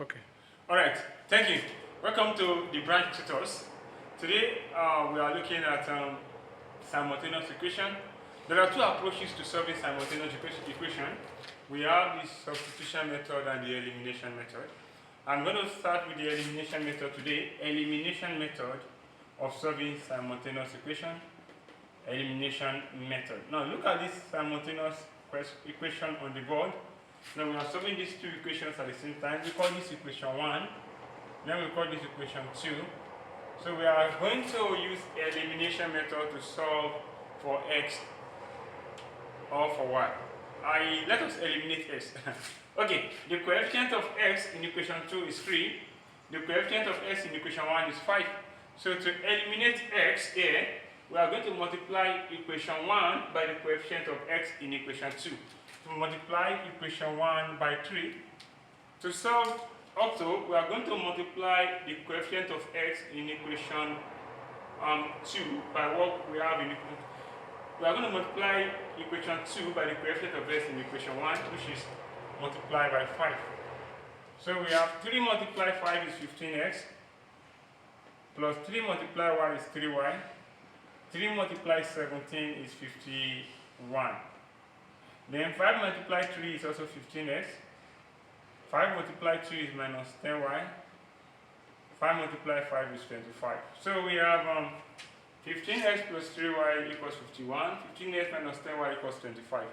Okay. Alright, thank you. Welcome to the branch tutors. Today we are looking at simultaneous equation. There are two approaches to solving simultaneous equation. We have the substitution method and the elimination method. I'm going to start with the elimination method today. Elimination method of solving simultaneous equation. Elimination method. Now look at this simultaneous equation on the board. Now we are solving these two equations at the same time. We call this equation 1, then we call this equation 2. So we are going to use elimination method to solve for x or for y. Let us eliminate x. Okay, the coefficient of x in equation 2 is 3. The coefficient of x in equation 1 is 5. So to eliminate x here, we are going to multiply equation 1 by the coefficient of x in equation 2. To multiply equation 1 by 3. To solve also, we are going to multiply the coefficient of x in equation 2 by what we have in equation. We are going to multiply equation 2 by the coefficient of x in equation 1, which is multiplied by 5. So we have 3 multiplied 5 is 15x, plus 3 multiplied y is 3y, 3 multiplied 17 is 51. Then 5 multiplied 3 is also 15x. 5 multiplied 2 is minus 10y. 5 multiplied 5 is 25. So we have 15x plus 3y equals 51. 15x minus 10y equals 25.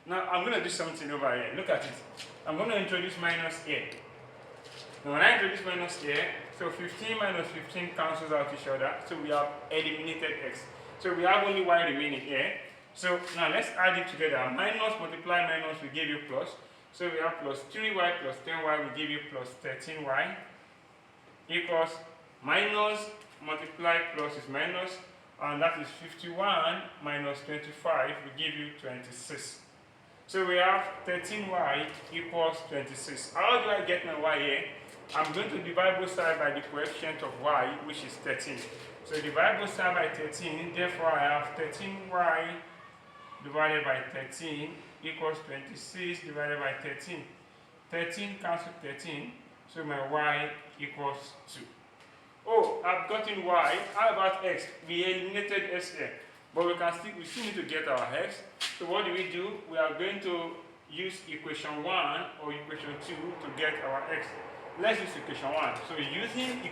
Now I'm going to do something over here. Look at it. I'm going to introduce minus here. Now when I introduce minus here, so 15 minus 15 cancels out each other. So we have eliminated x. So we have only y remaining here. So now let's add it together. Minus multiply minus will give you plus. So we have plus 3y plus 10y will give you plus 13y equals minus multiply plus is minus, and that is 51 minus 25 will give you 26. So we have 13y equals 26. How do I get my y here? I'm going to divide both sides by the coefficient of y, which is 13. So divide both sides by 13, therefore I have 13y divided by 13 equals 26 divided by 13. 13 cancels 13, so my y equals 2. Oh, I've gotten y. How about x? We eliminated x here, but we still need to get our x. So what do? We are going to use equation 1 or equation 2 to get our x. Let's use equation 1. So using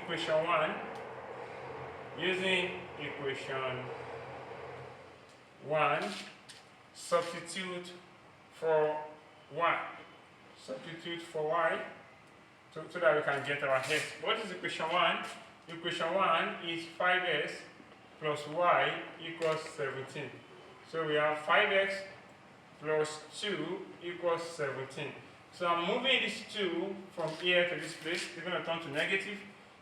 equation 1, substitute for y. Substitute for y so that we can get our x. What is equation 1? Equation 1 is 5x plus y equals 17. So we have 5x plus 2 equals 17. So I'm moving this 2 from here to this place. It's going to turn to negative.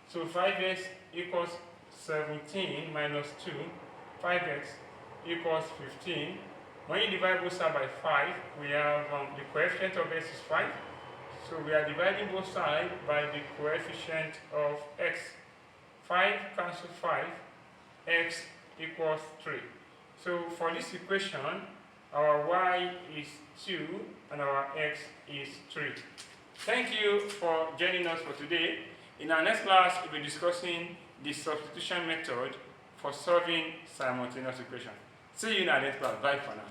So 5x equals 17 minus 2. 5x equals 15. When you divide both sides by 5, we have the coefficient of x is 5. So we are dividing both sides by the coefficient of x. 5 cancels 5, x equals 3. So for this equation, our y is 2 and our x is 3. Thank you for joining us for today. In our next class, we'll be discussing the substitution method for solving simultaneous equation. See you in our next class. Bye for now.